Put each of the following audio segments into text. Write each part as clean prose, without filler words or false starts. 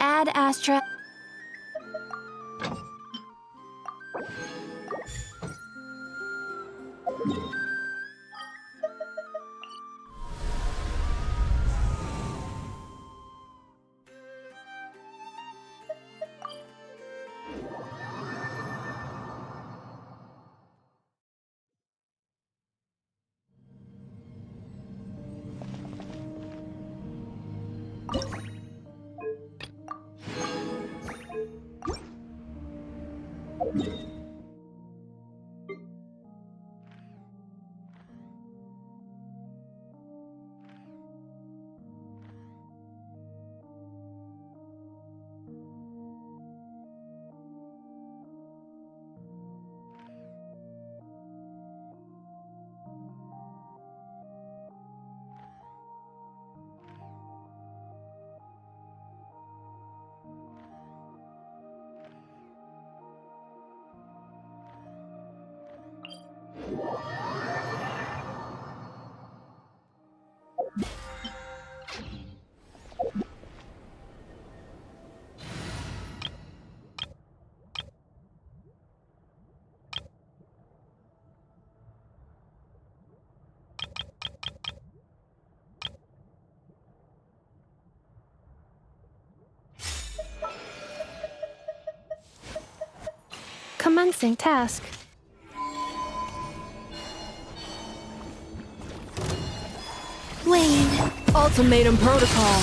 Ad Astra. Commencing task. Wayne. Ultimatum protocol.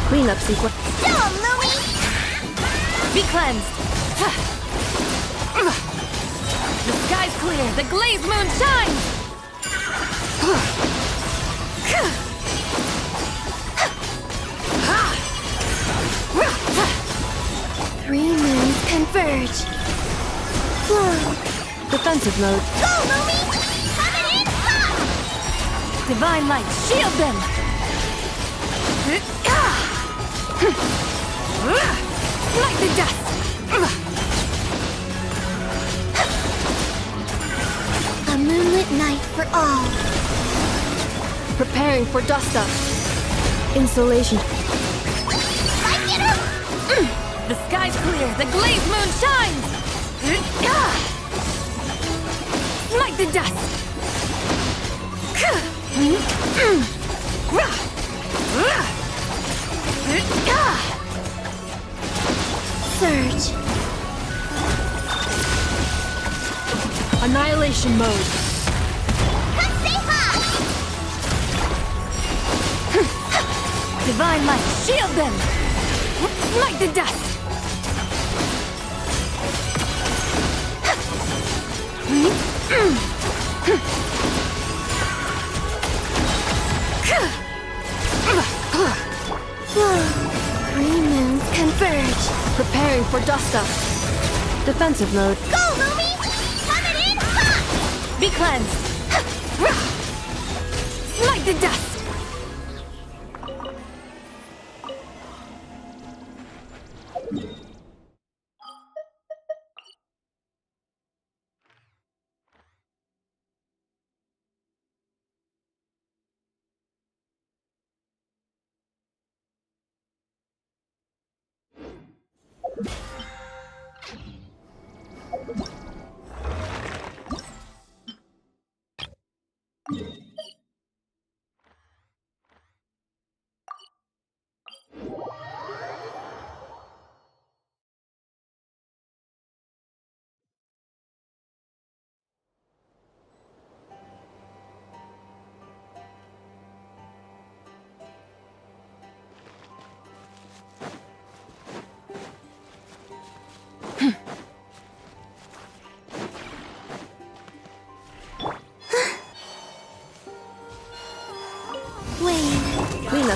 Cleanup sequence. Dumb, Louie! Be cleansed. The sky's clear. The glazed moon shines. 3 moons converge. Flow. Defensive mode. Go, Louie! Coming in hot! Divine light, shield them! Light the dust! A moonlit night for all. Preparing for dust up. Insolation. Like it! The sky's clear, the glazed moon shines! Light the dust! Surge. Annihilation mode. Divine light, shield them! Light the dust! Flow. 3 moons converge. Preparing for dust up. Defensive mode. Go, Louie! Coming in hot! Be cleansed! Light the dust!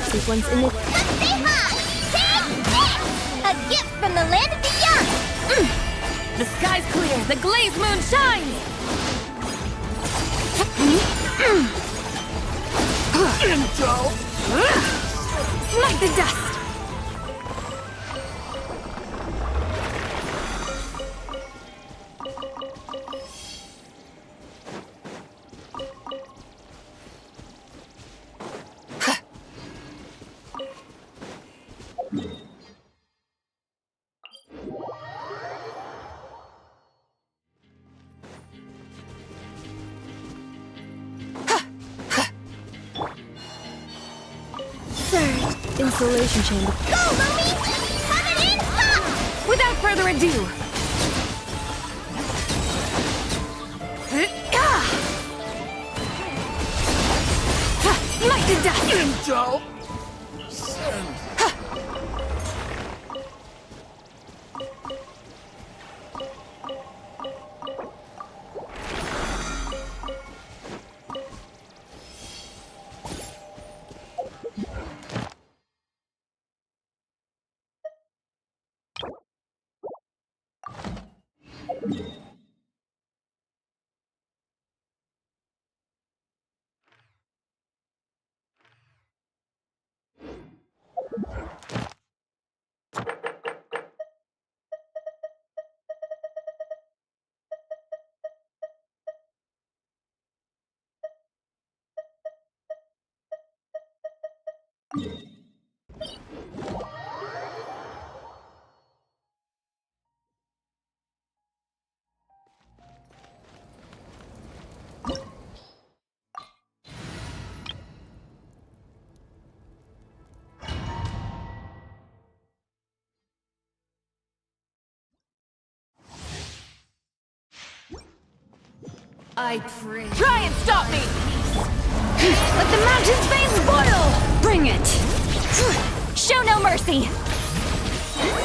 sequence in it. Let's stay high! Take this! A gift from the land of the young! The sky's clear, the glazed moon shines! Smite the dust! Surge! Installation chamber. Go, Lumi! Coming in hot! Without further ado! Smite the dust! I pray. Try and stop me! Let the mountain's veins boil! Bring it! Show no mercy!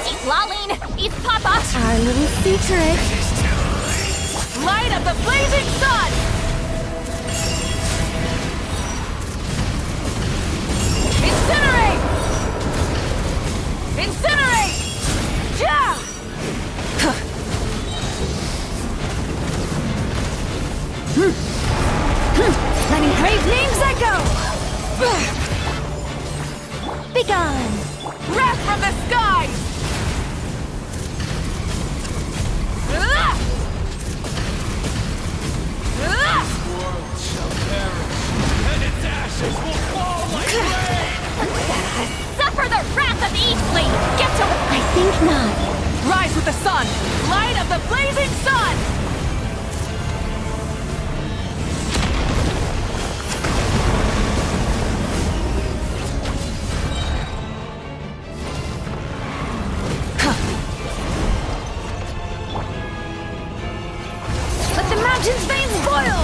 Eat Laline! Eat Papa! Our little secret! Light up the blazing sun! Incinerate! Incinerate! Yeah! Letting brave names echo! Begone! Wrath from the skies! World shall perish, and its ashes will fall like rain! Suffer the wrath of Eastly! Get to it! I think not. Rise with the sun! Light of the blazing sun! Let the mountain's veins boil!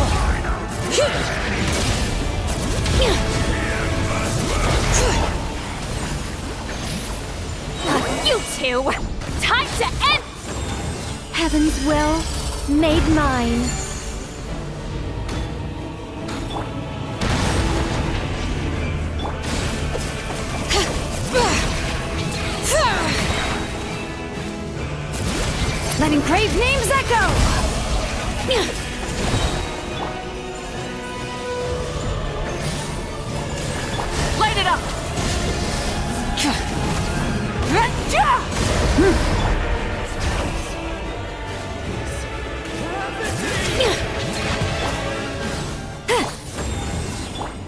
You two! Time to end! Heaven's will made mine. Letting brave names echo! Light it up!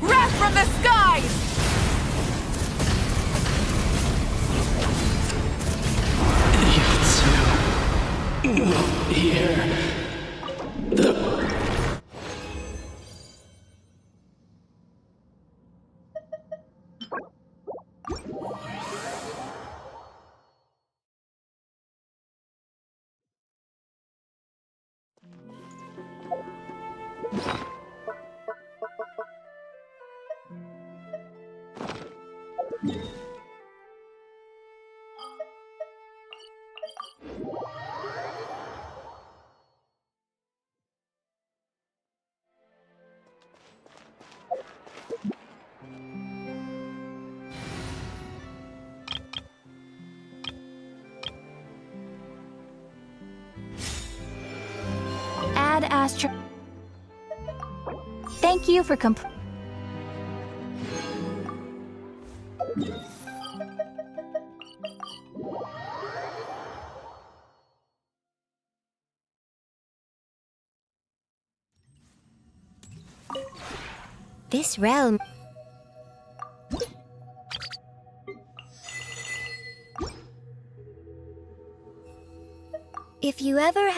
Wrath from the skies! You two will hear the... Thank you for This realm. If you ever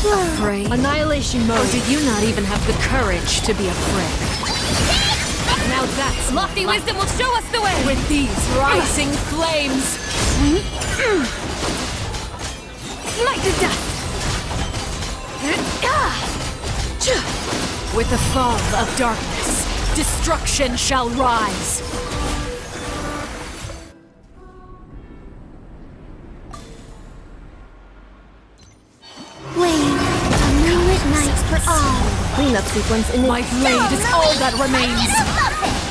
Afraid? Annihilation mode. Or did you not even have the courage to be afraid? Now that's lofty wisdom will show us the way! With these rising flames! Smite the dust! With the fall of darkness, destruction shall rise! Cleanup sequence in my blade is all that remains!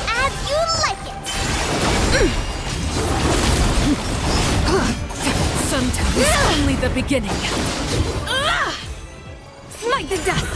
As you like it! Sometimes only the beginning. Smite the dust!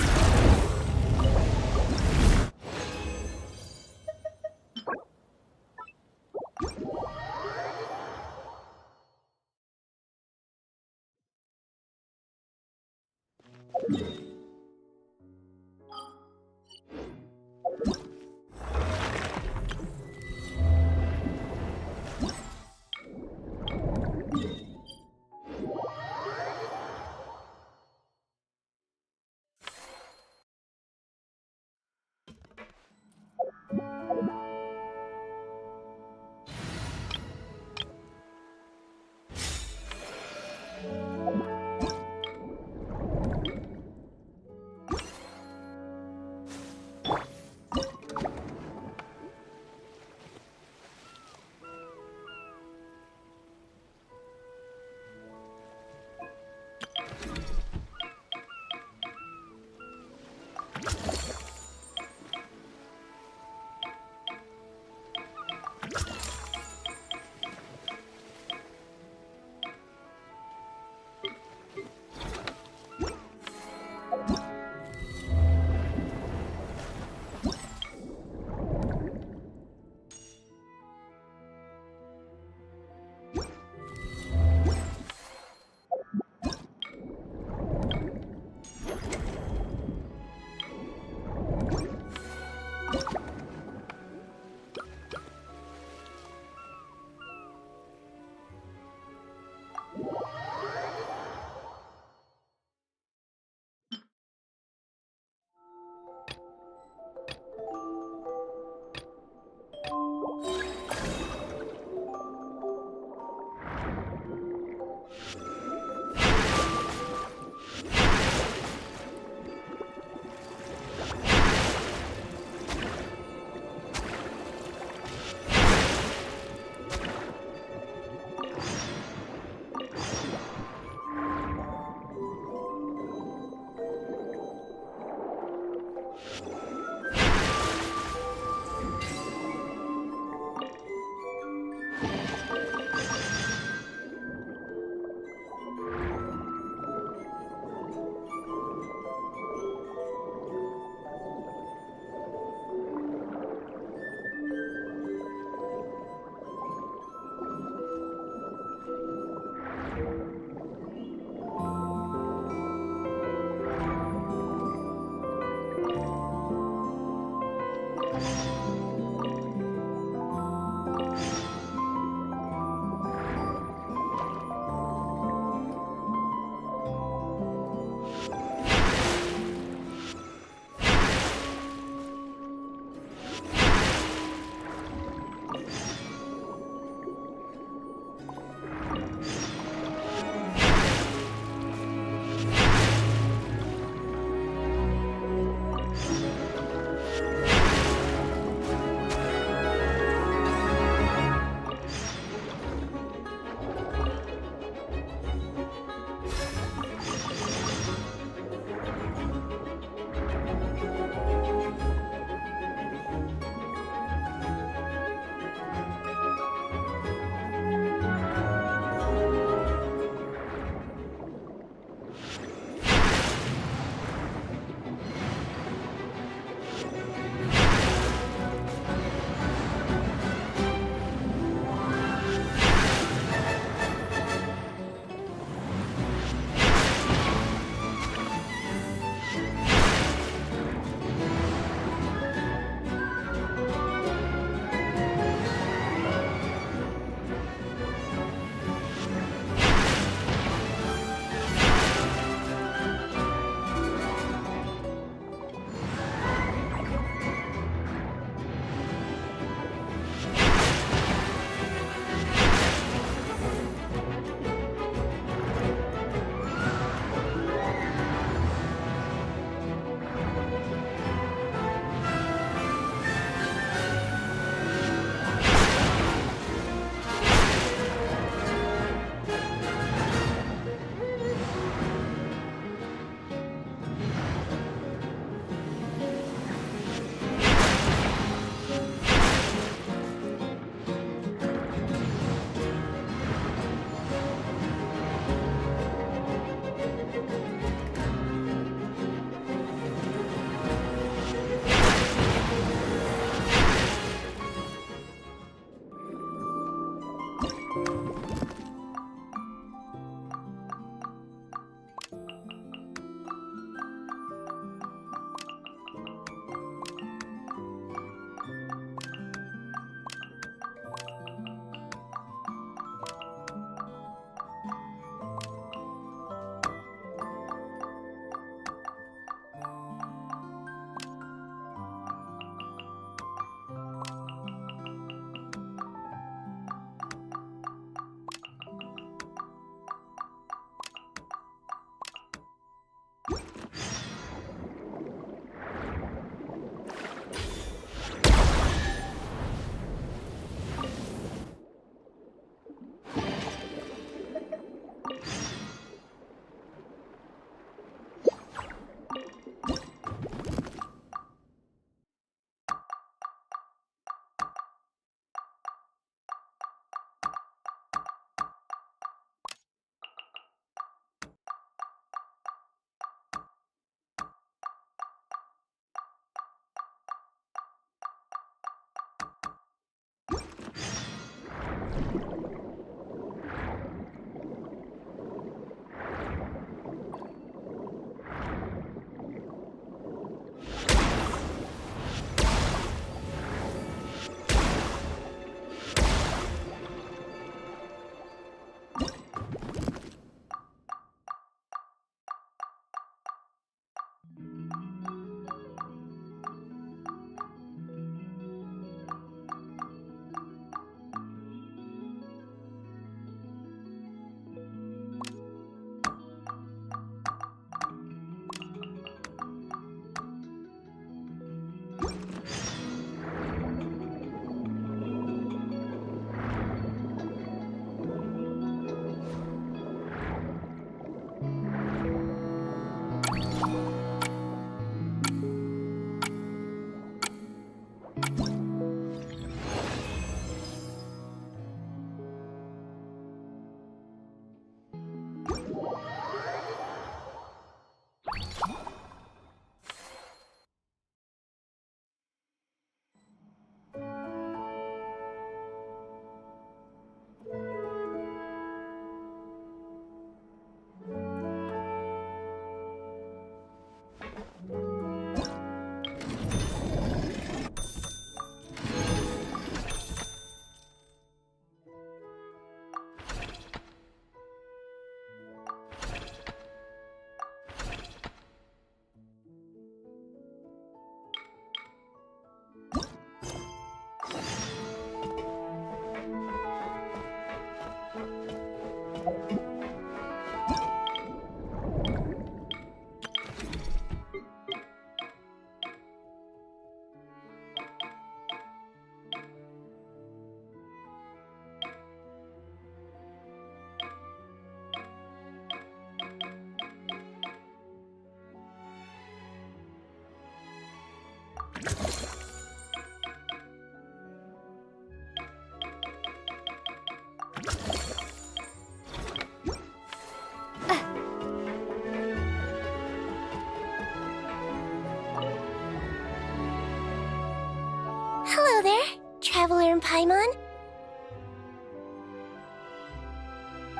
Hello there, Traveler and Paimon.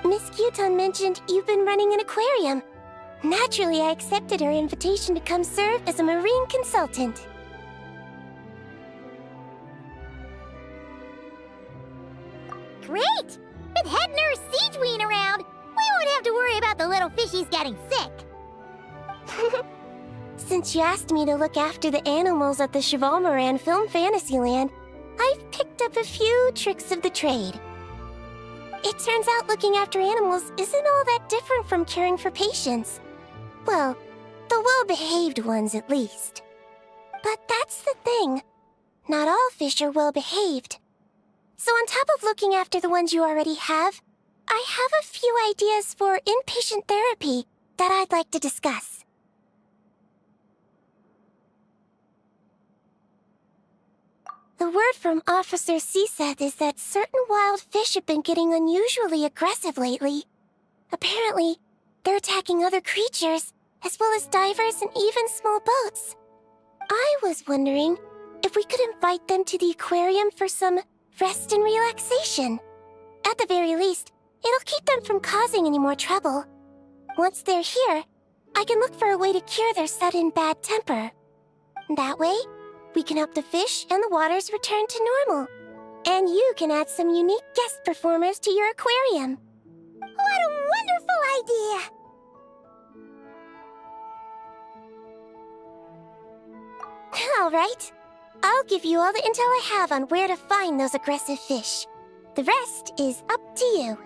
Miss Kyuton mentioned you've been running an aquarium. Naturally, I accepted her invitation to come serve as a marine consultant. Great! With head nurse Siegeween around, we won't have to worry about the little fishies getting sick. Since you asked me to look after the animals at the Chevalmoran Film Fantasyland, I've picked up a few tricks of the trade. It turns out looking after animals isn't all that different from caring for patients. Well, the well-behaved ones at least. But that's the thing. Not all fish are well-behaved. So on top of looking after the ones you already have, I have a few ideas for inpatient therapy that I'd like to discuss. The word from Officer Siseth is that certain wild fish have been getting unusually aggressive lately. Apparently, they're attacking other creatures, as well as divers and even small boats. I was wondering if we could invite them to the aquarium for some rest and relaxation. At the very least, it'll keep them from causing any more trouble. Once they're here, I can look for a way to cure their sudden bad temper. That way, we can help the fish and the waters return to normal. And you can add some unique guest performers to your aquarium. What a wonderful idea! All right. I'll give you all the intel I have on where to find those aggressive fish. The rest is up to you.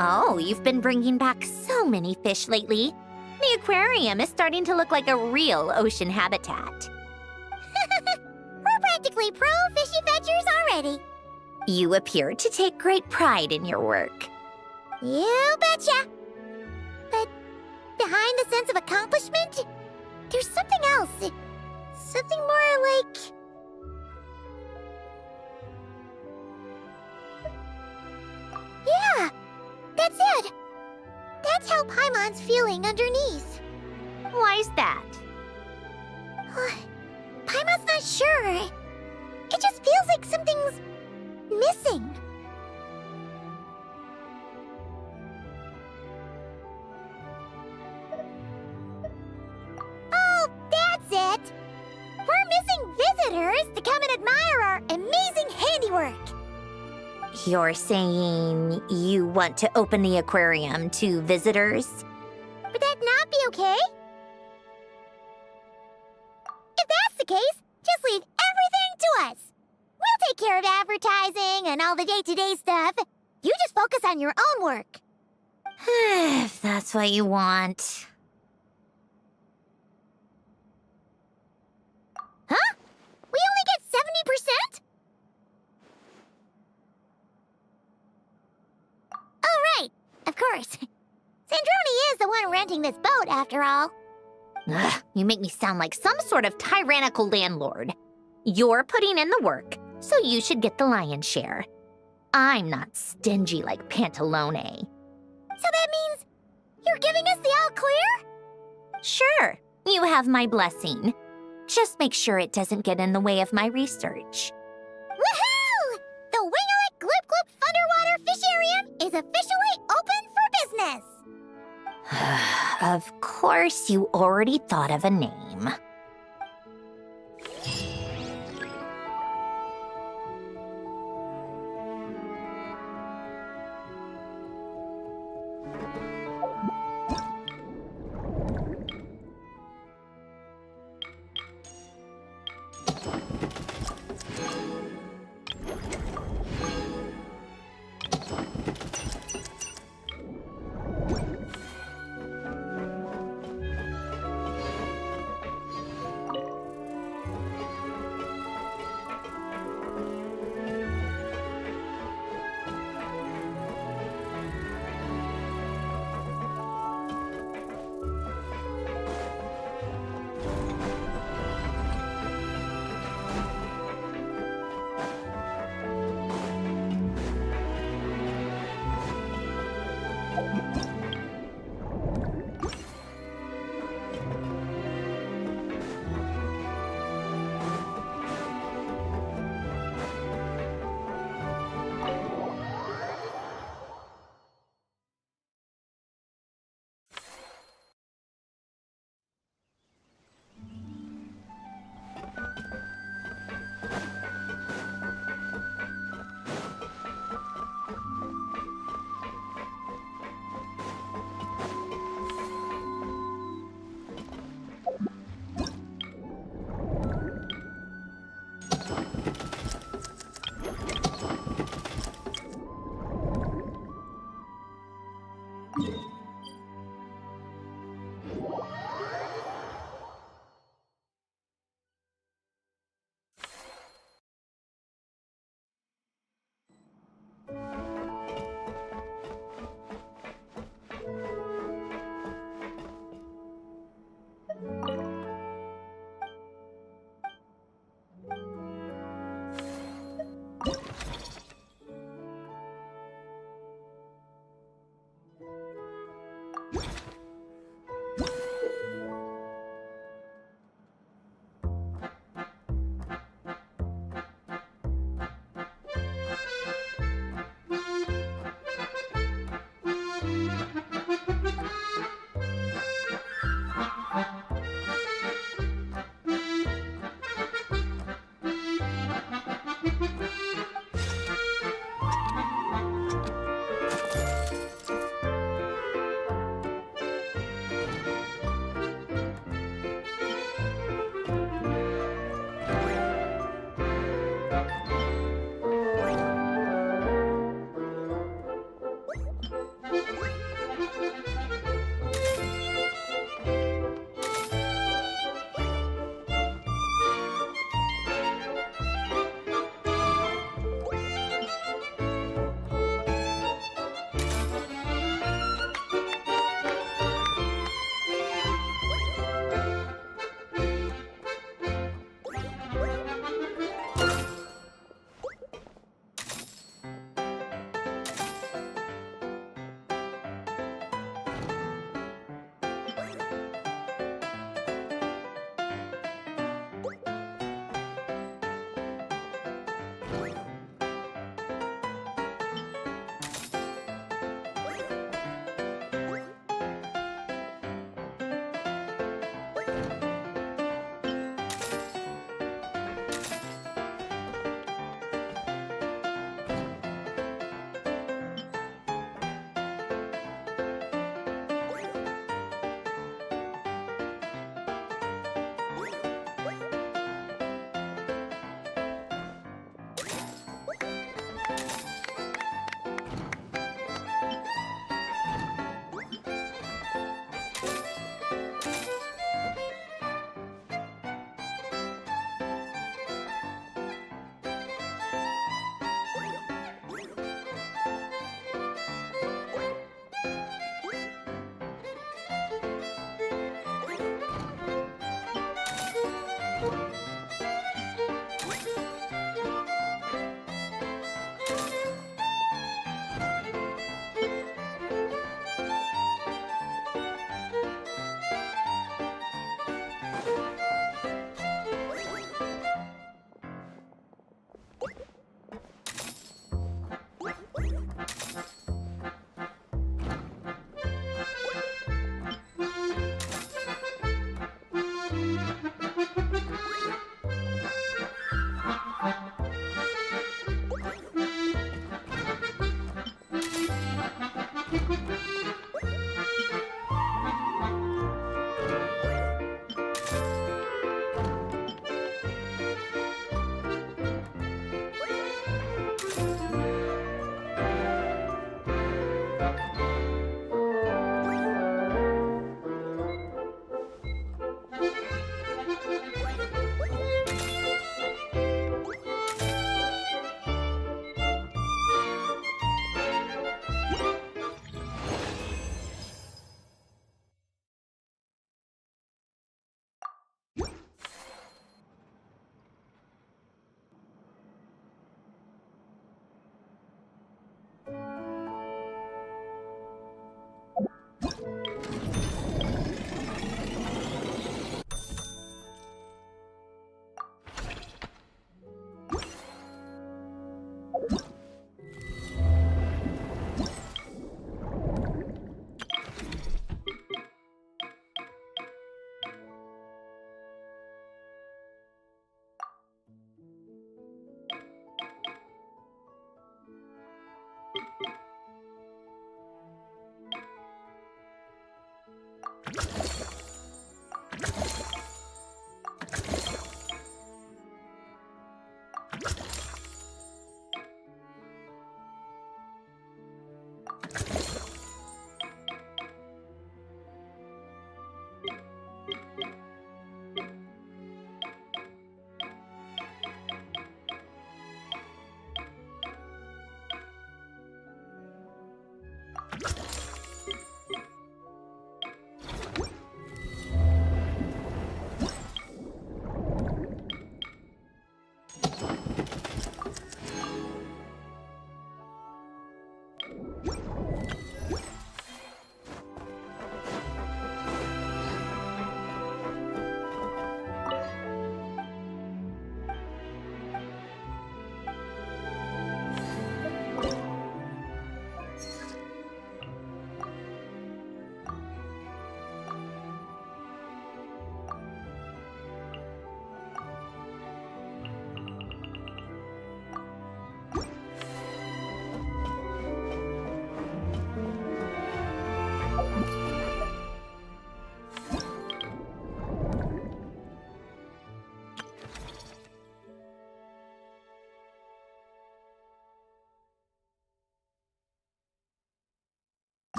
Oh, you've been bringing back so many fish lately. The aquarium is starting to look like a real ocean habitat. We're practically pro fishy fetchers already. You appear to take great pride in your work. You betcha. But behind the sense of accomplishment, there's something else. Something more like... Yeah, that's it. That's how Paimon's feeling underneath. Why's that? Paimon's not sure. It just feels like something's missing. Oh, that's it. We're missing visitors to come and admire our amazing handiwork. You're saying you want to open the aquarium to visitors? Would that not be okay? If that's the case, just leave everything to us. We'll take care of advertising and all the day-to-day stuff. You just focus on your own work. If that's what you want. Huh? We only get 70%? Oh, right. Of course. Sandroni is the one renting this boat, after all. Ugh, you make me sound like some sort of tyrannical landlord. You're putting in the work, so you should get the lion's share. I'm not stingy like Pantalone. So that means you're giving us the all clear? Sure, you have my blessing. Just make sure it doesn't get in the way of my research. Woohoo! The Wingalick Gloop Gloop Underwater Fisharium is officially open for business! Of course, you already thought of a name.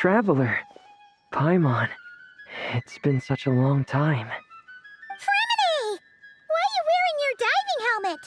Traveler, Paimon, it's been such a long time. Criminy! Why are you wearing your diving helmet?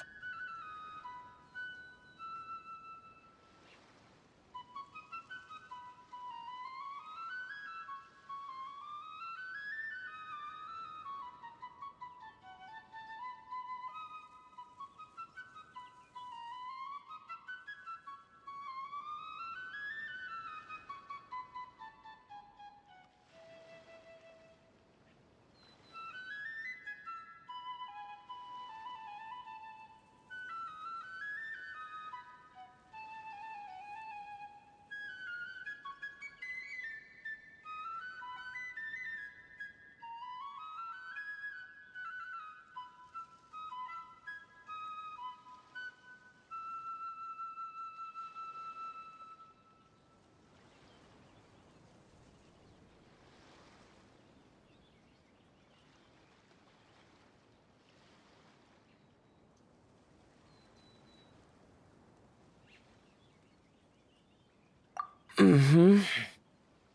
Mm-hmm.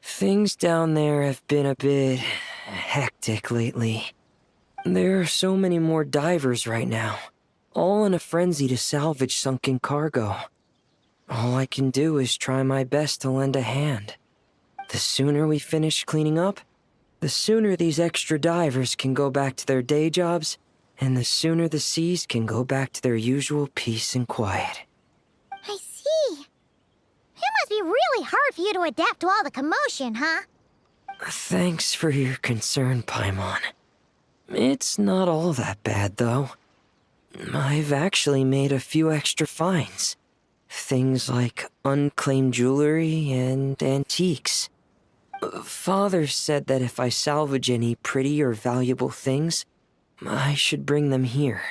Things down there have been a bit hectic lately. There are so many more divers right now, all in a frenzy to salvage sunken cargo. All I can do is try my best to lend a hand. The sooner we finish cleaning up, the sooner these extra divers can go back to their day jobs, and the sooner the seas can go back to their usual peace and quiet. I see. It must be really hard for you to adapt to all the commotion, huh? Thanks for your concern, Paimon. It's not all that bad, though. I've actually made a few extra finds. Things like unclaimed jewelry and antiques. Father said that if I salvage any pretty or valuable things, I should bring them here.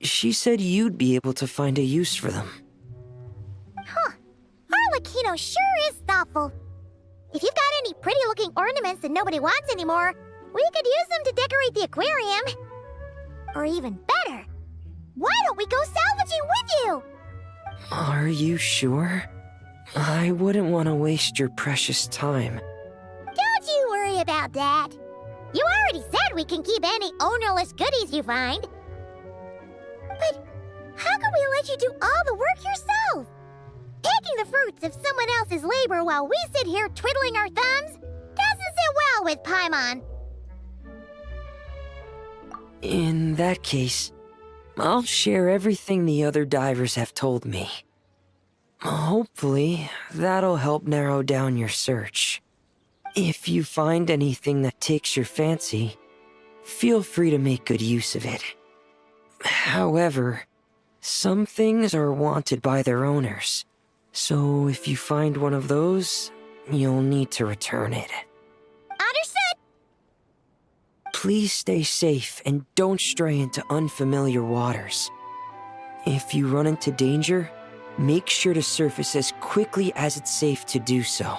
She said you'd be able to find a use for them. Huh. Arlecchino sure is thoughtful. If you've got any pretty-looking ornaments that nobody wants anymore, we could use them to decorate the aquarium. Or even better, why don't we go salvaging with you? Are you sure? I wouldn't want to waste your precious time. Don't you worry about that. You already said we can keep any ownerless goodies you find. But how can we let you do all the work yourself? Taking the fruits of someone else's labor while we sit here twiddling our thumbs doesn't sit well with Paimon. In that case, I'll share everything the other divers have told me. Hopefully, that'll help narrow down your search. If you find anything that takes your fancy, feel free to make good use of it. However, some things are wanted by their owners, so if you find one of those, you'll need to return it. Understood! Please stay safe and don't stray into unfamiliar waters. If you run into danger, make sure to surface as quickly as it's safe to do so.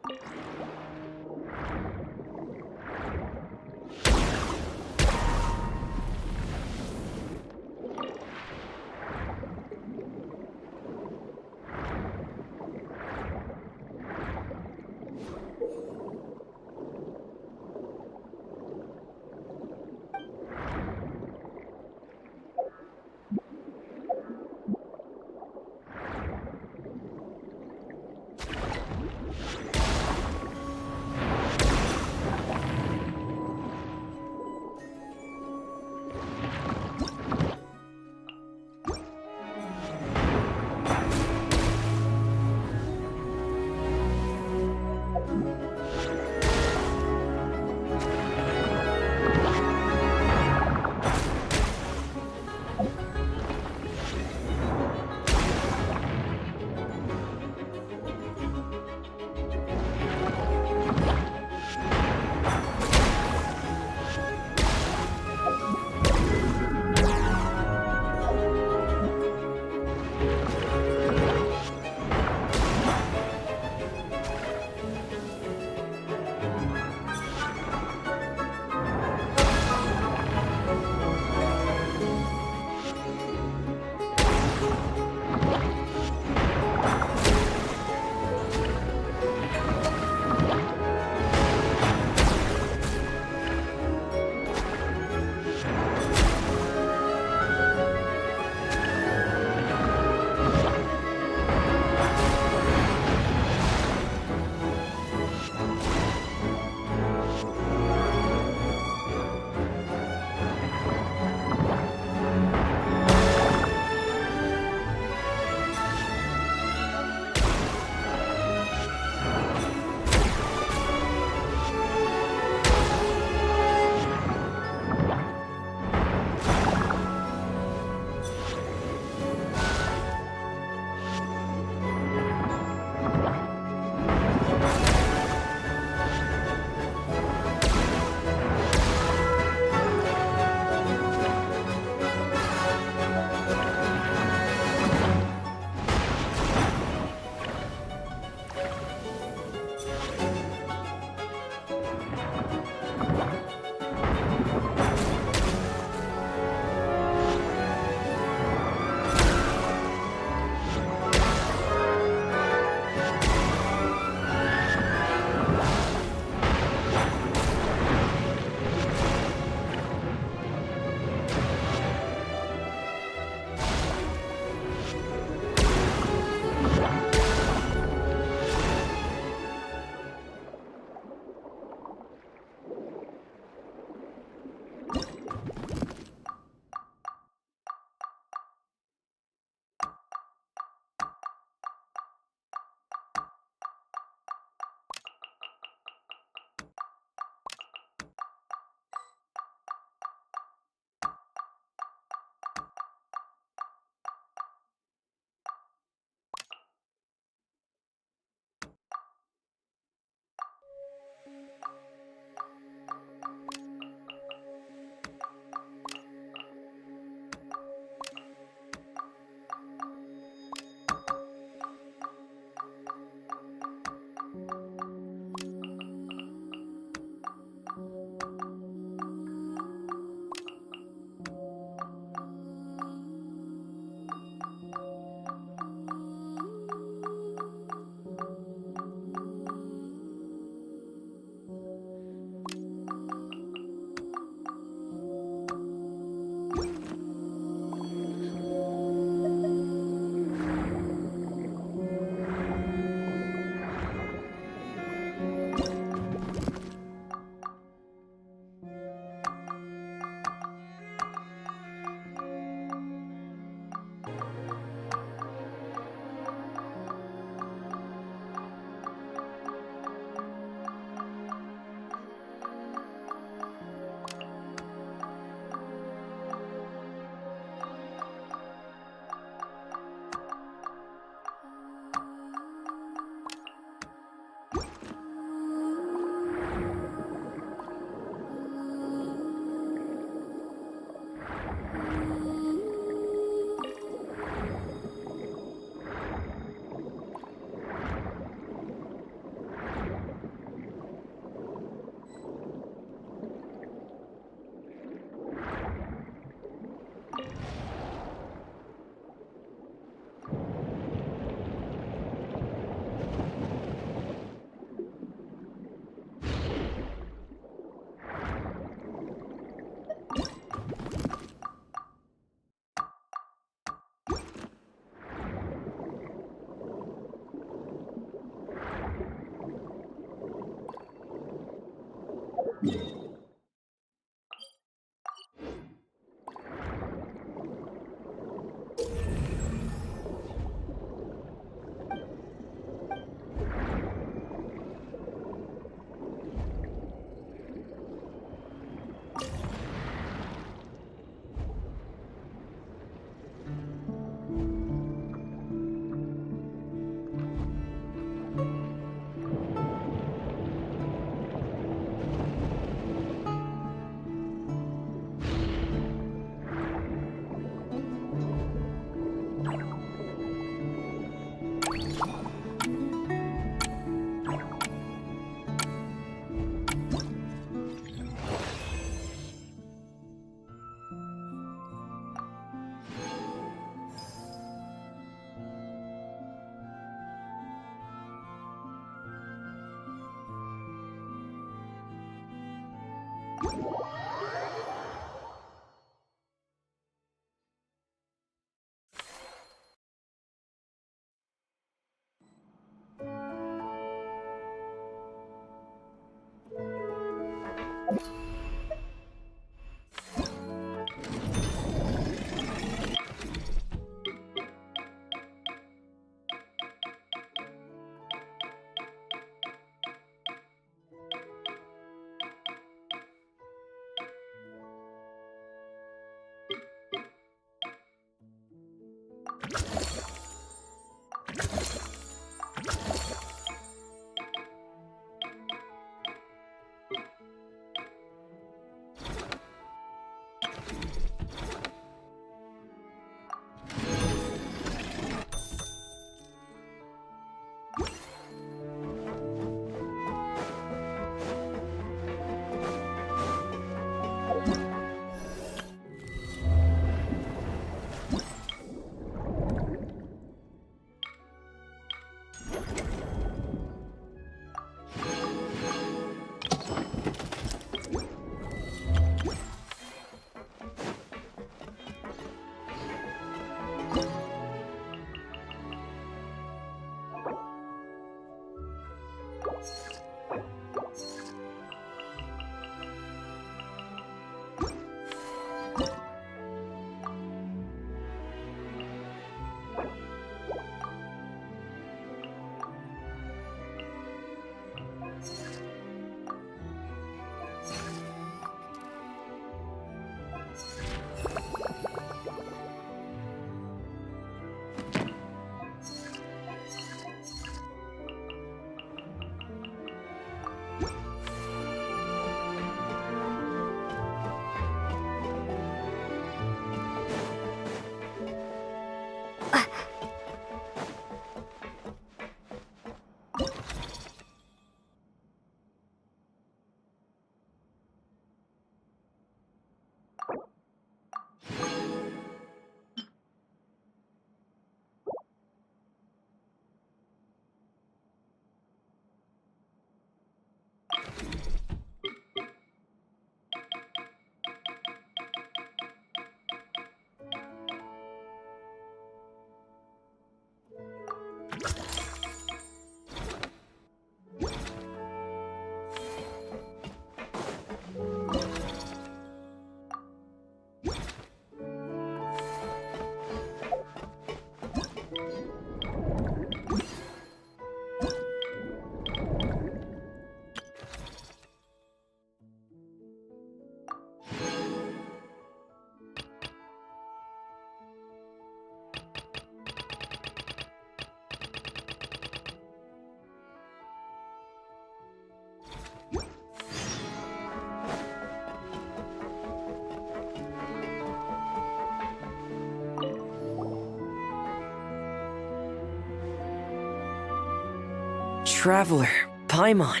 Traveler, Paimon.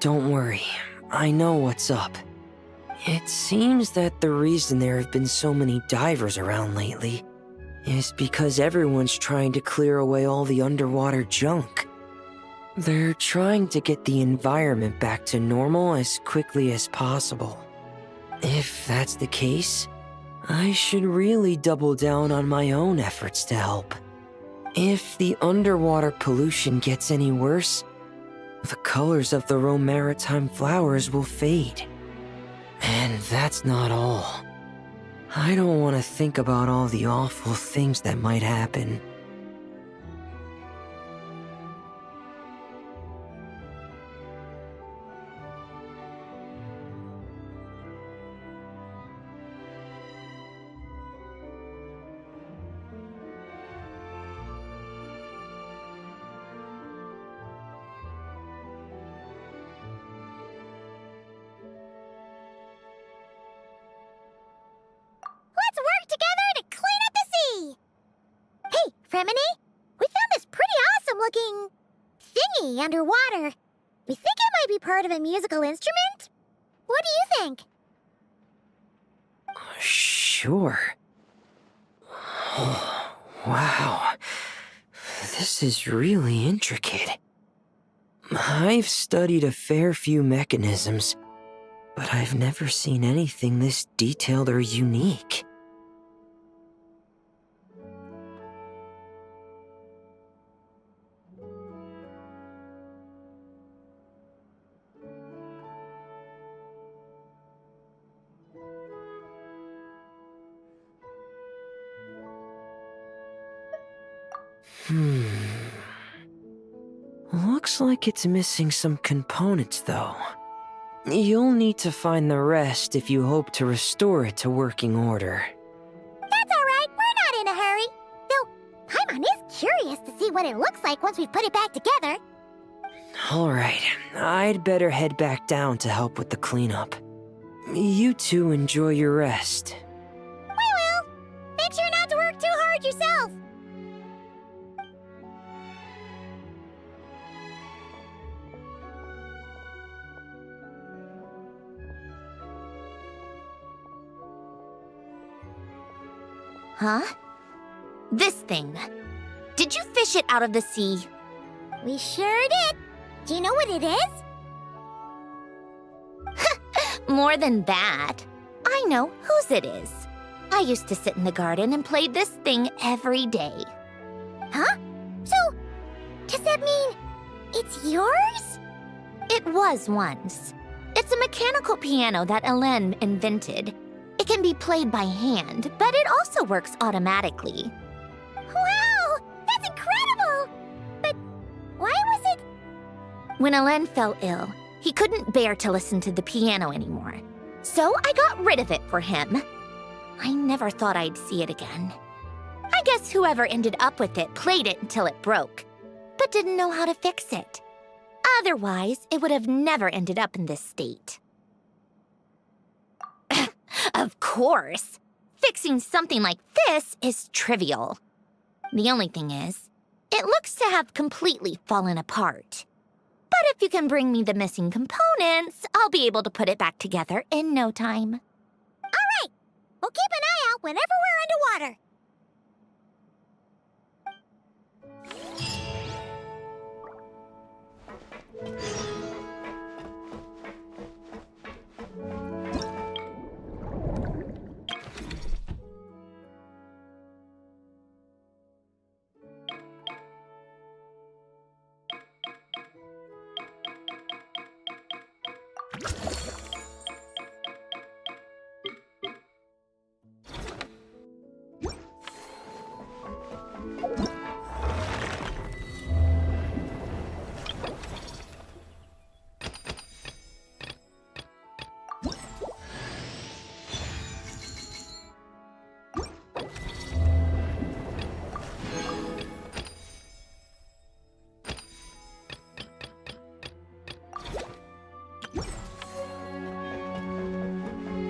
Don't worry, I know what's up. It seems that the reason there have been so many divers around lately is because everyone's trying to clear away all the underwater junk. They're trying to get the environment back to normal as quickly as possible. If that's the case, I should really double down on my own efforts to help. If the underwater pollution gets any worse, the colors of the Rome maritime flowers will fade. And that's not all. I don't want to think about all the awful things that might happen. Let's work together to clean up the sea! Hey, Fremini, we found this pretty awesome looking thingy underwater. We think it might be part of a musical instrument? What do you think? Sure. Oh, wow. This is really intricate. I've studied a fair few mechanisms, but I've never seen anything this detailed or unique. Looks like it's missing some components, though. You'll need to find the rest if you hope to restore it to working order. That's alright, we're not in a hurry. Though, Paimon is curious to see what it looks like once we've put it back together. Alright, I'd better head back down to help with the cleanup. You two enjoy your rest. We will. Make sure not to work too hard yourself. Huh? This thing. Did you fish it out of the sea? We sure did. Do you know what it is? More than that. I know whose it is. I used to sit in the garden and play this thing every day. Huh? So, does that mean it's yours? It was once. It's a mechanical piano that Ellen invented. It can be played by hand, but it also works automatically. Wow! That's incredible! But why was it... When Ellen fell ill, he couldn't bear to listen to the piano anymore. So I got rid of it for him. I never thought I'd see it again. I guess whoever ended up with it played it until it broke, but didn't know how to fix it. Otherwise, it would have never ended up in this state. Of course! Fixing something like this is trivial. The only thing is, it looks to have completely fallen apart. But if you can bring me the missing components, I'll be able to put it back together in no time. All right! We'll keep an eye out whenever we're underwater.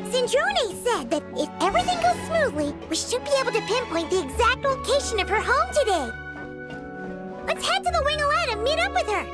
Sandrone said that if everything goes smoothly, we should be able to pinpoint the exact location of her home today. Let's head to the Wing-O-Lad and meet up with her.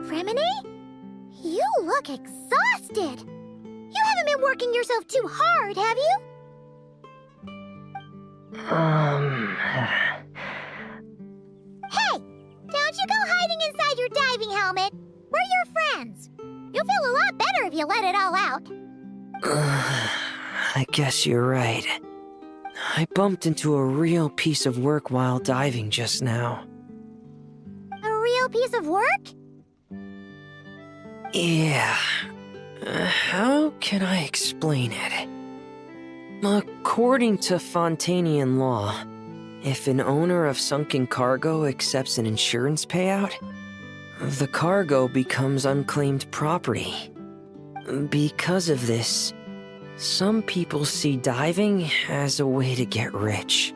Remini? You look exhausted. You haven't been working yourself too hard, have you? Hey! Don't you go hiding inside your diving helmet. We're your friends. You'll feel a lot better if you let it all out. I guess you're right. I bumped into a real piece of work while diving just now. A real piece of work? Yeah. How can I explain it? According to Fontanian law, if an owner of sunken cargo accepts an insurance payout, the cargo becomes unclaimed property. Because of this, some people see diving as a way to get rich.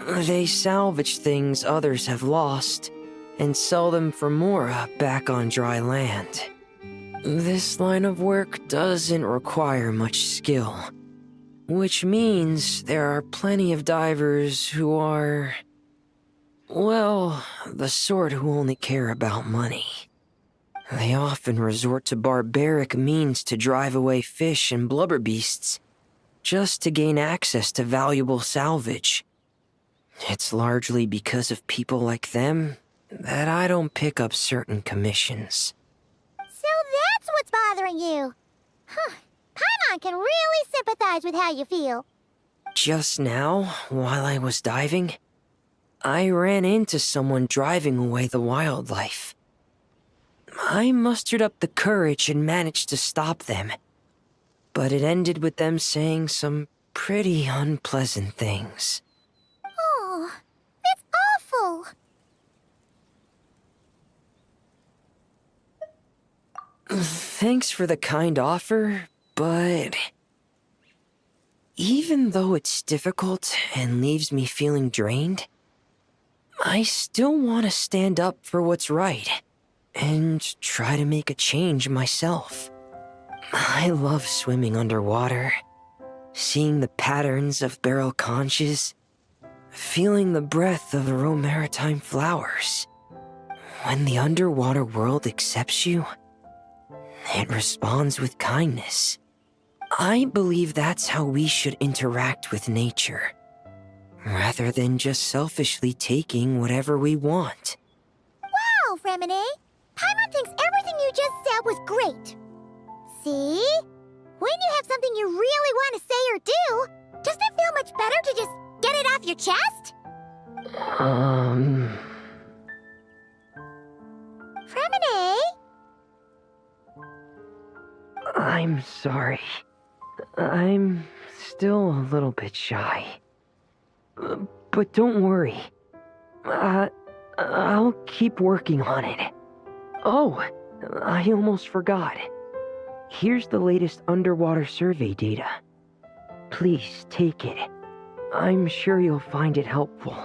They salvage things others have lost and sell them for more back on dry land. This line of work doesn't require much skill, which means there are plenty of divers who are, well, the sort who only care about money. They often resort to barbaric means to drive away fish and blubber beasts, just to gain access to valuable salvage. It's largely because of people like them that I don't pick up certain commissions. So that's what's bothering you. Huh. Paimon can really sympathize with how you feel. Just now, while I was diving, I ran into someone driving away the wildlife. I mustered up the courage and managed to stop them, but it ended with them saying some pretty unpleasant things. Oh, that's awful. Thanks for the kind offer, but even though it's difficult and leaves me feeling drained, I still want to stand up for what's right and try to make a change myself. I love swimming underwater, seeing the patterns of barrel conches, feeling the breath of the romaritime flowers. When the underwater world accepts you, it responds with kindness. I believe that's how we should interact with nature, rather than just selfishly taking whatever we want. Wow, Remine! Paimon thinks everything you just said was great. See? When you have something you really want to say or do, doesn't it feel much better to just get it off your chest? Remine? I'm sorry. I'm still a little bit shy. But don't worry. I'll keep working on it. Oh, I almost forgot. Here's the latest underwater survey data. Please take it. I'm sure you'll find it helpful.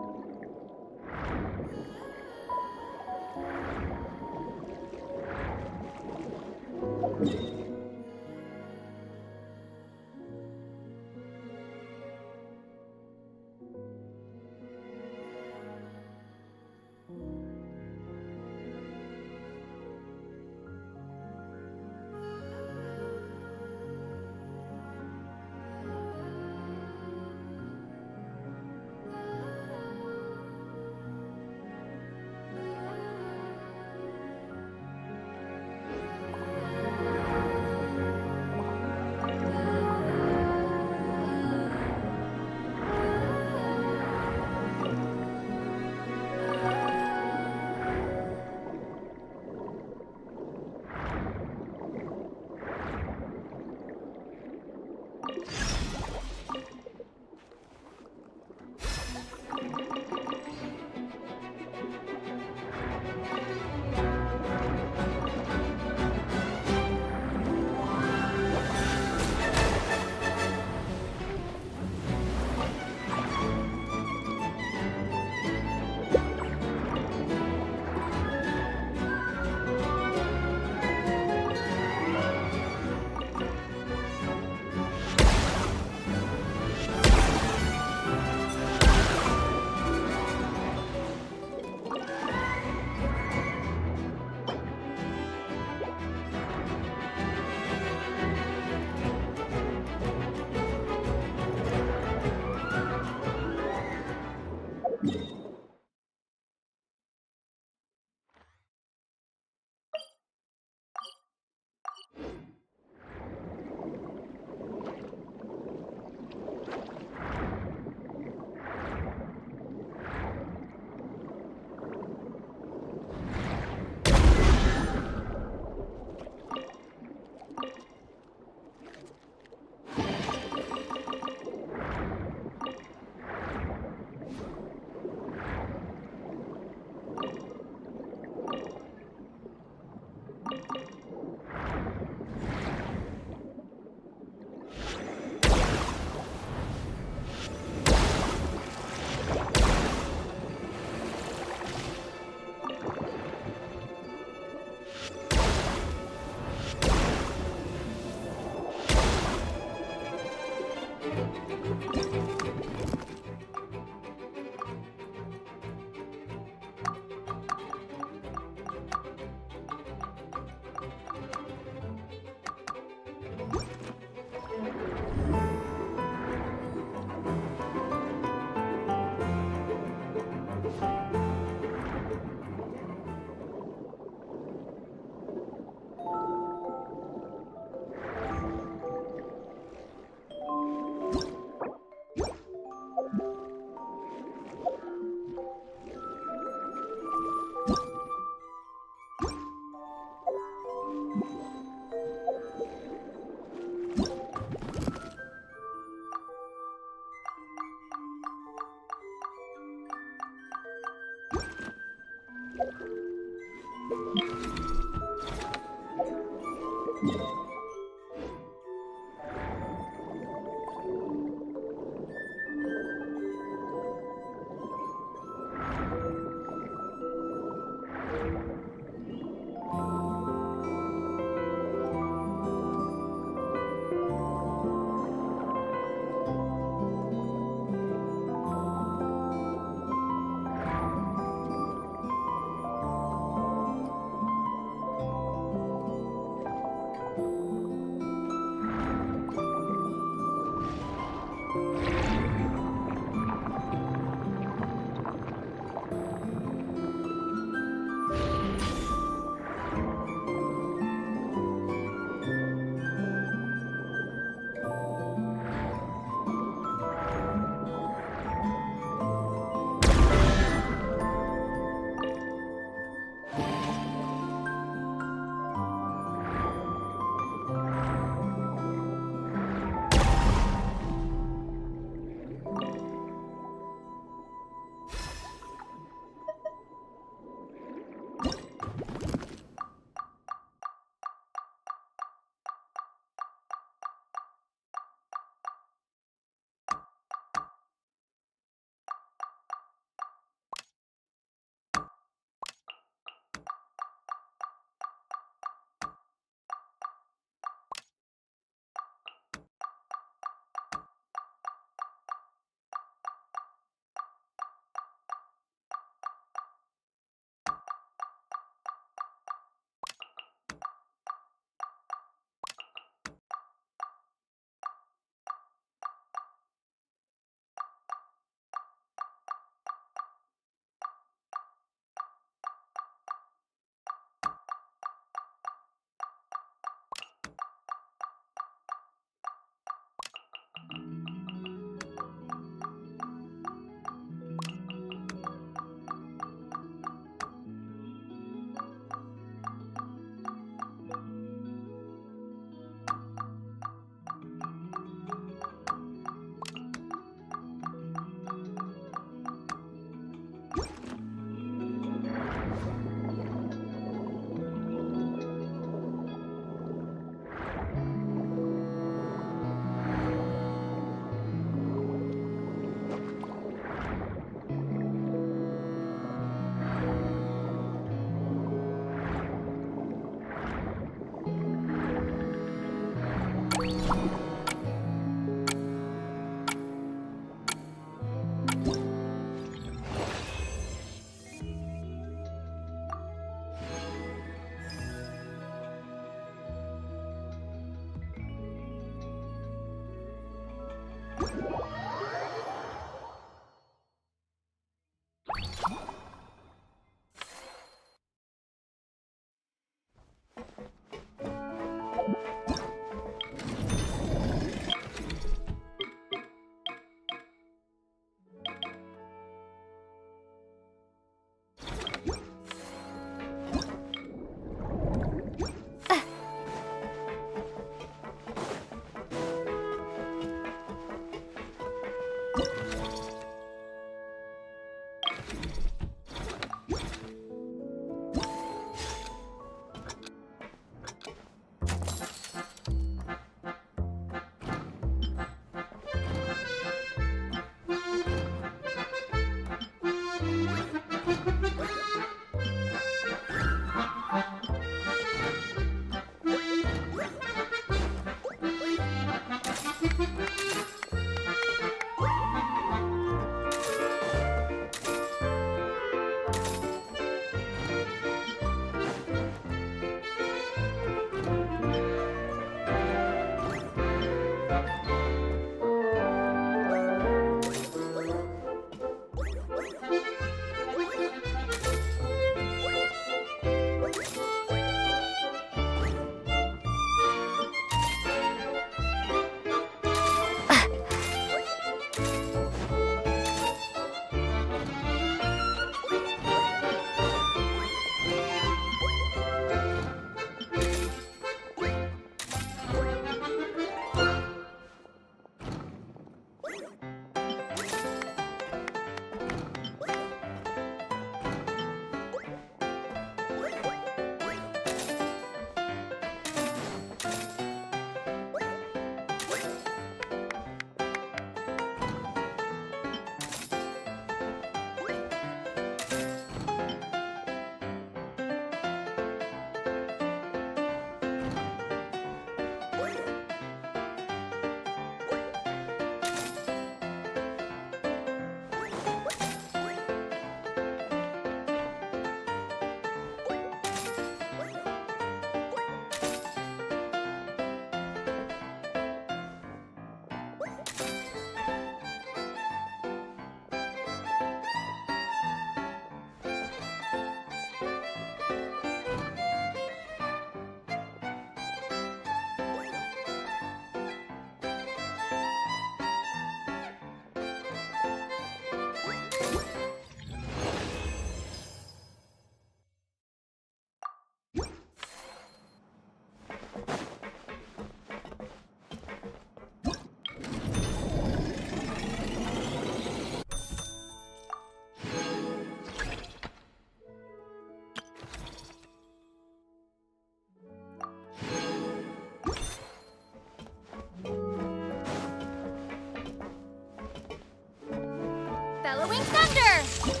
Bellowing thunder!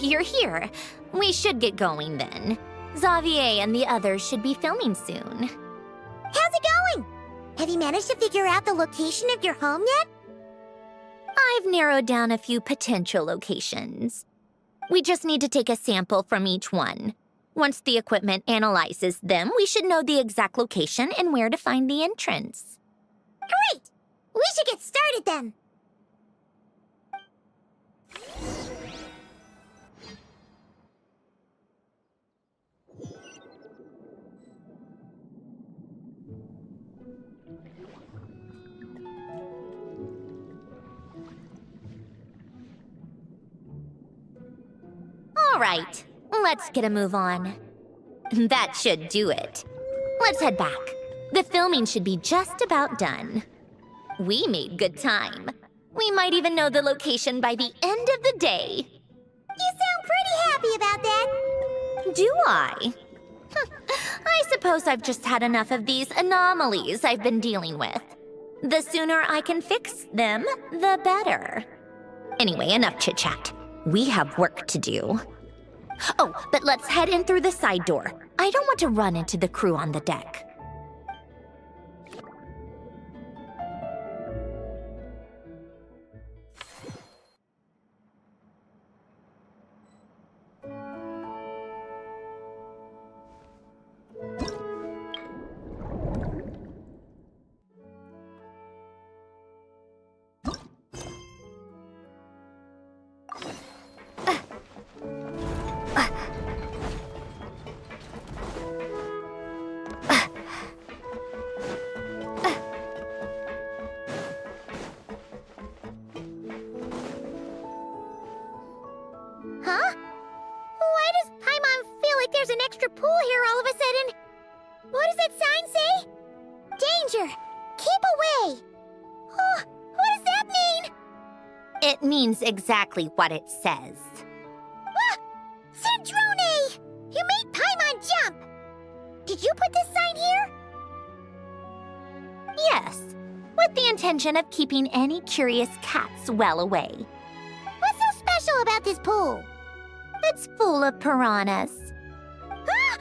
you're here. We should get going then. Xavier and the others should be filming soon. How's it going? Have you managed to figure out the location of your home yet? I've narrowed down a few potential locations. We just need to take a sample from each one. Once the equipment analyzes them, we should know the exact location and where to find the entrance. Great! We should get started then. All right, let's get a move on. That should do it. Let's head back. The filming should be just about done. We made good time. We might even know the location by the end of the day. You sound pretty happy about that. Do I? I suppose I've just had enough of these anomalies I've been dealing with. The sooner I can fix them, the better. Anyway, enough chit-chat. We have work to do. Oh, but let's head in through the side door. I don't want to run into the crew on the deck. Huh? Why does Paimon feel like there's an extra pool here all of a sudden? What does that sign say? Danger! Keep away! Oh, what does that mean? It means exactly what it says. Ah! Sandrone! You made Paimon jump! Did you put this sign here? Yes, with the intention of keeping any curious cats well away. What's so special about this pool? It's full of piranhas. Ah!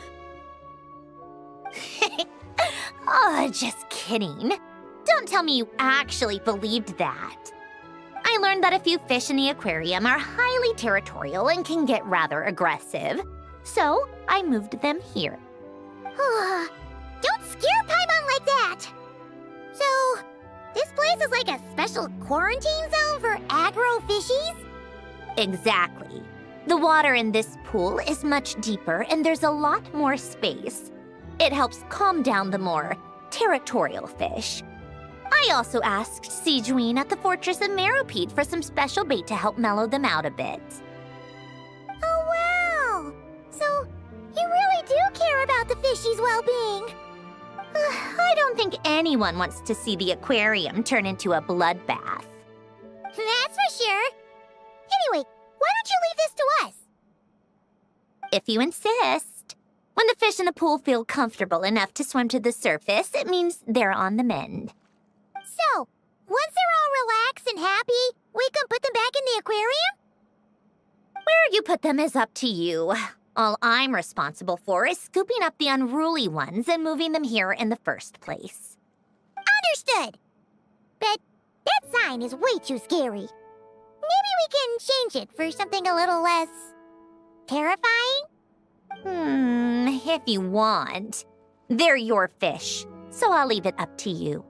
Oh, just kidding. Don't tell me you actually believed that. I learned that a few fish in the aquarium are highly territorial and can get rather aggressive. So, I moved them here. Don't scare Paimon like that! So, this place is like a special quarantine zone for aggro fishies? Exactly. The water in this pool is much deeper and there's a lot more space. It helps calm down the more territorial fish. I also asked Sijuin at the Fortress of Meropede for some special bait to help mellow them out a bit. Oh, wow! So, you really do care about the fishies' well-being. I don't think anyone wants to see the aquarium turn into a bloodbath. That's for sure. Anyway, why don't you leave this to us? If you insist. When the fish in the pool feel comfortable enough to swim to the surface, it means they're on the mend. So, once they're all relaxed and happy, we can put them back in the aquarium? Where you put them is up to you. All I'm responsible for is scooping up the unruly ones and moving them here in the first place. Understood. But that sign is way too scary. Maybe we can change it for something a little less terrifying? If you want. They're your fish, so I'll leave it up to you.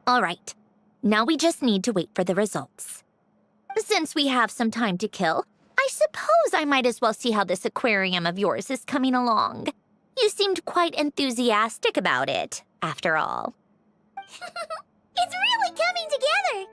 All right, now we just need to wait for the results. Since we have some time to kill, I suppose I might as well see how this aquarium of yours is coming along. You seemed quite enthusiastic about it, after all. It's really coming together!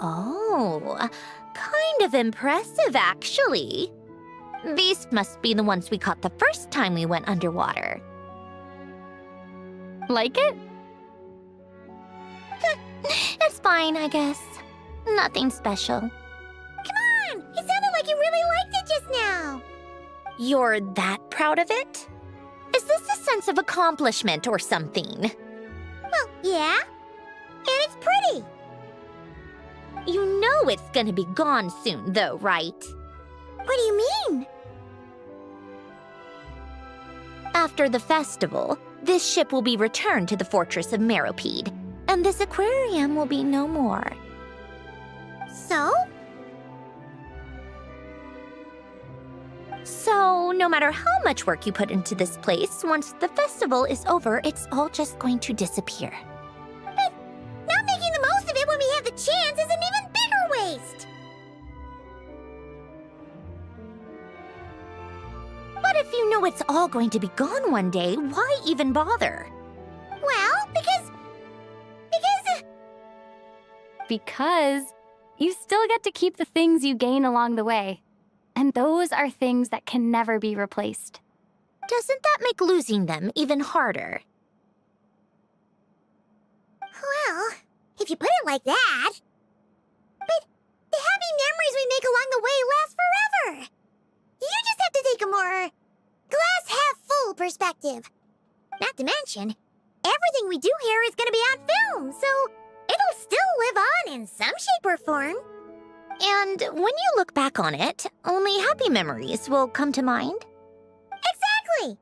Oh, kind of impressive, actually. These must be the ones we caught the first time we went underwater. Like it? It's fine, I guess. Nothing special. Come on! It sounded like you really liked it just now! You're that proud of it? Is this a sense of accomplishment or something? Well, yeah. And it's pretty. You know it's gonna be gone soon, though, right? What do you mean? after the festival, this ship will be returned to the fortress of Meropide, and this aquarium will be no more. So? So, no matter how much work you put into this place, once the festival is over, it's all just going to disappear. But not making the most of it when we have the chance is an even bigger waste! But if you know it's all going to be gone one day, why even bother? Well, because Because you still get to keep the things you gain along the way. And those are things that can never be replaced. Doesn't that make losing them even harder? well, if you put it like that. But the happy memories we make along the way last forever. You just have to take a more glass-half-full perspective. Not to mention, everything we do here is going to be on film, so it'll still live on in some shape or form. And when you look back on it, only happy memories will come to mind? Exactly!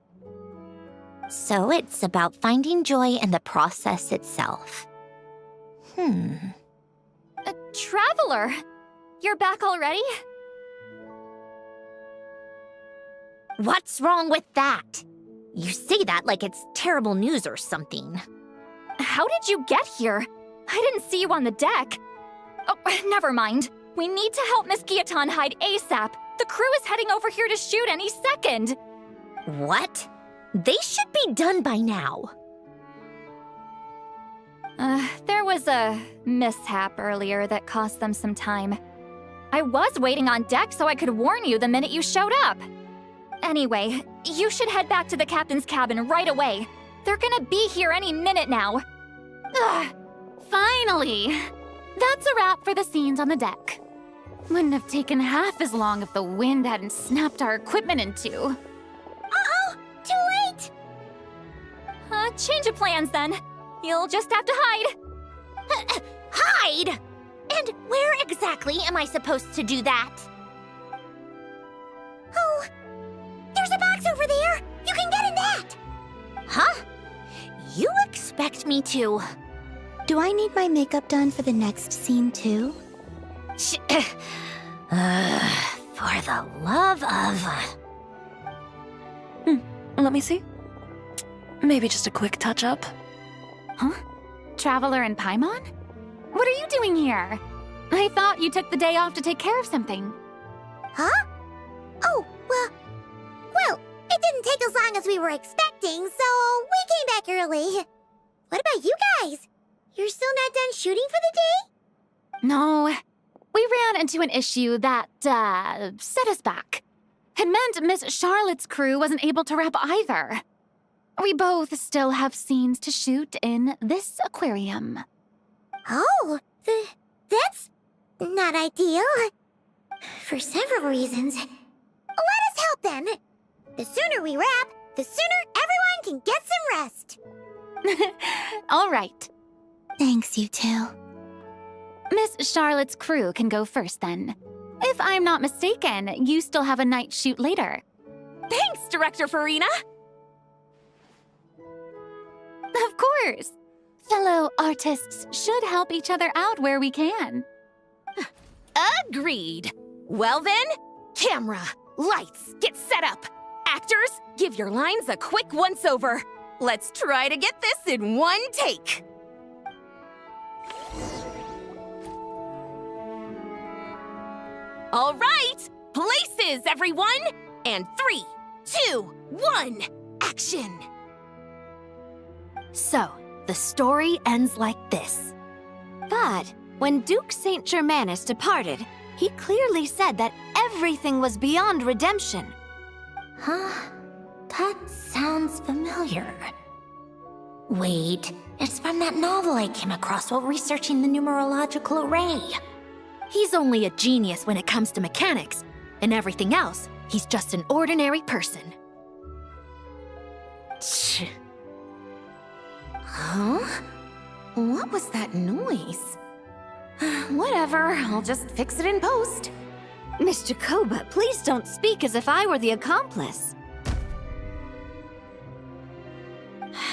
So it's about finding joy in the process itself. Traveler! You're back already? What's wrong with that? You say that like it's terrible news or something. How did you get here? I didn't see you on the deck. Oh, never mind. We need to help Miss Guillotin hide ASAP. The crew is heading over here to shoot any second. What? They should be done by now. There was a mishap earlier that cost them some time. I was waiting on deck so I could warn you the minute you showed up. Anyway, you should head back to the captain's cabin right away. They're gonna be here any minute now. Ugh, finally! That's a wrap for the scenes on the deck. Wouldn't have taken half as long if the wind hadn't snapped our equipment in two. Uh-oh! Too late! Change of plans then. You'll just have to hide. Hide? And where exactly am I supposed to do that? Oh, there's a box over there! You can get in that! Huh? You expect me to... Do I need my makeup done for the next scene too? For the love of... Let me see. Maybe just a quick touch-up. Huh? Traveler and Paimon? What are you doing here? I thought you took the day off to take care of something. Huh? Oh, well, it didn't take as long as we were expecting, so we came back early. What about you guys? You're still not done shooting for the day? No, we ran into an issue that, set us back. It meant Miss Charlotte's crew wasn't able to wrap either. We both still have scenes to shoot in this aquarium. Oh, that's not ideal. For several reasons. Let us help then. The sooner we wrap, the sooner everyone can get some rest. All right. Thanks, you two. Miss Charlotte's crew can go first then. If I'm not mistaken, you still have a night shoot later. Thanks, Director Farina! Of course! Fellow artists should help each other out where we can. Agreed. Well then, camera, lights, get set up. Actors, give your lines a quick once-over. Let's try to get this in one take. All right, places, everyone! And 3, 2, 1, action! So, the story ends like this. But when Duke Saint Germanus departed, he clearly said that everything was beyond redemption. Huh? That sounds familiar. Wait, it's from that novel I came across while researching the numerological array. He's only a genius when it comes to mechanics, and everything else, he's just an ordinary person. Huh? What was that noise? Whatever, I'll just fix it in post. Miss Jacoba, please don't speak as if I were the accomplice.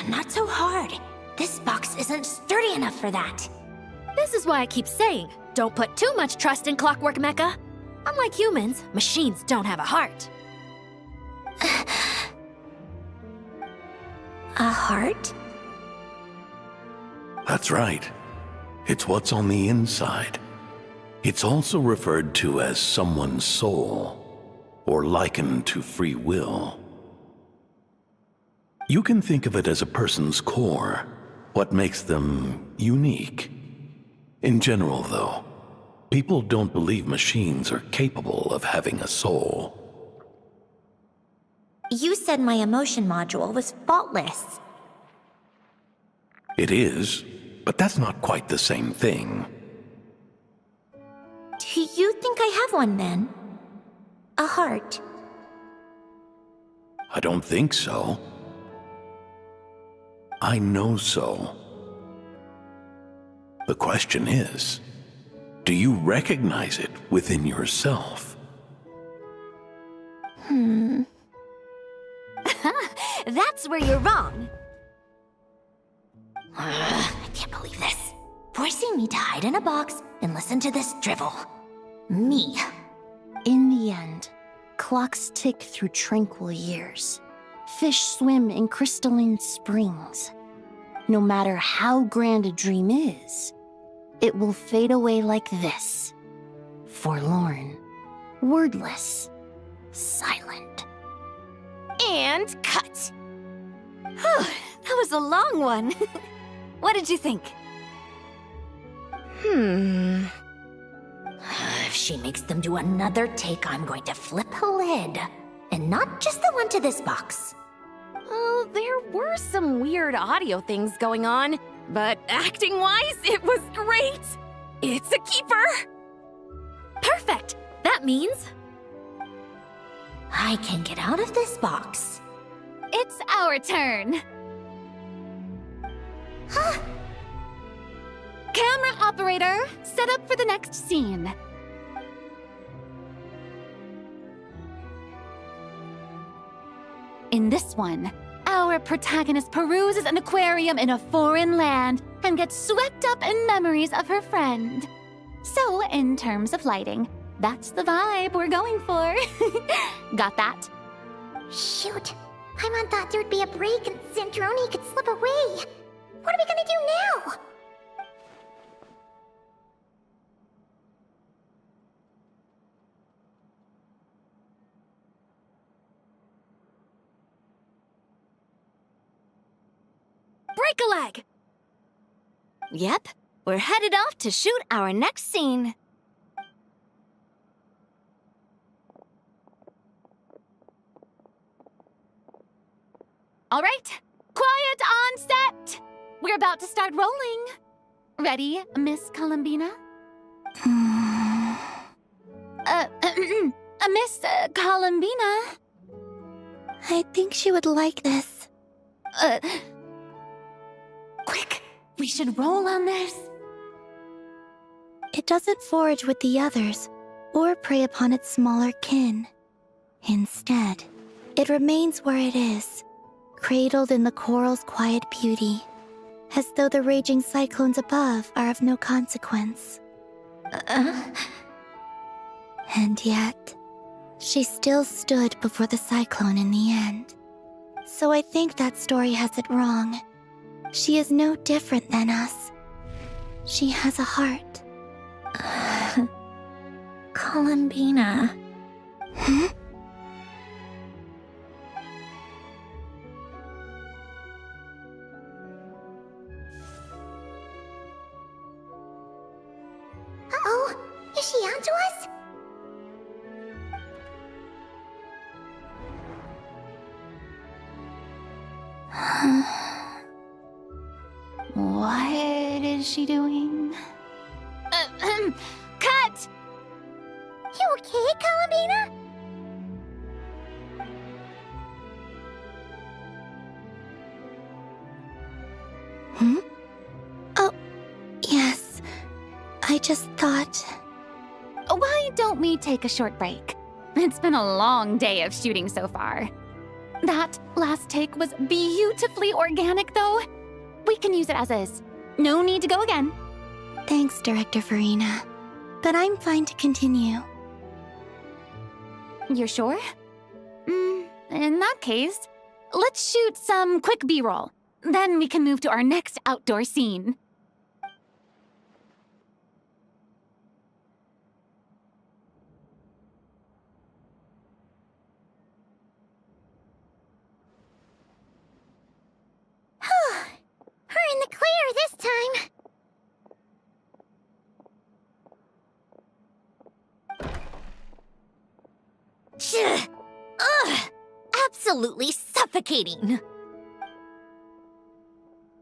Not so hard. This box isn't sturdy enough for that. This is why I keep saying, don't put too much trust in Clockwork Mecha. Unlike humans, machines don't have a heart. A heart? That's right. It's what's on the inside. It's also referred to as someone's soul, or likened to free will. You can think of it as a person's core, what makes them unique. In general, though, people don't believe machines are capable of having a soul. You said my emotion module was faultless. It is, but that's not quite the same thing. Do you think I have one then? A heart? I don't think so. I know so. The question is, do you recognize it within yourself? That's where you're wrong. I can't believe this. Forcing me to hide in a box and listen to this drivel. Me. In the end, clocks tick through tranquil years. Fish swim in crystalline springs. No matter how grand a dream is, it will fade away like this. Forlorn, wordless, silent. And cut. That was a long one. What did you think? If she makes them do another take, I'm going to flip a lid. And not just the one to this box. Oh, there were some weird audio things going on, but acting-wise, it was great. It's a keeper. Perfect! That means I can get out of this box. It's our turn. Camera operator, set up for the next scene. In this one, our protagonist peruses an aquarium in a foreign land and gets swept up in memories of her friend. So, in terms of lighting, that's the vibe we're going for. Got that? Shoot. Paimon thought there would be a break and Zandroni could slip away. What are we gonna do now? break a leg! Yep, we're headed off to shoot our next scene. All right, quiet on set. We're about to start rolling. Ready, Miss Columbina? Miss Columbina? I think she would like this. Quick, we should roll on this. It doesn't forage with the others, or prey upon its smaller kin. Instead, it remains where it is, cradled in the coral's quiet beauty, as though the raging cyclones above are of no consequence. And yet, she still stood before the cyclone in the end. So I think that story has it wrong. She is no different than us. She has a heart. Columbina. Hmm? Uh-oh, is she onto us? What is she doing? Cut! You okay, Columbina? Hmm? Oh, yes. I just thought... Why don't we take a short break? It's been a long day of shooting so far. That last take was beautifully organic, though. We can use it as is. No need to go again. Thanks, Director Farina. But I'm fine to continue. You're sure? In that case, let's shoot some quick B-roll. Then we can move to our next outdoor scene. We're in the clear this time. Ugh! Absolutely suffocating.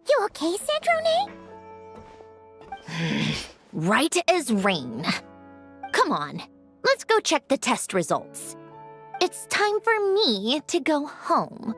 You okay, Sandrone? Right as rain. Come on, let's go check the test results. It's time for me to go home.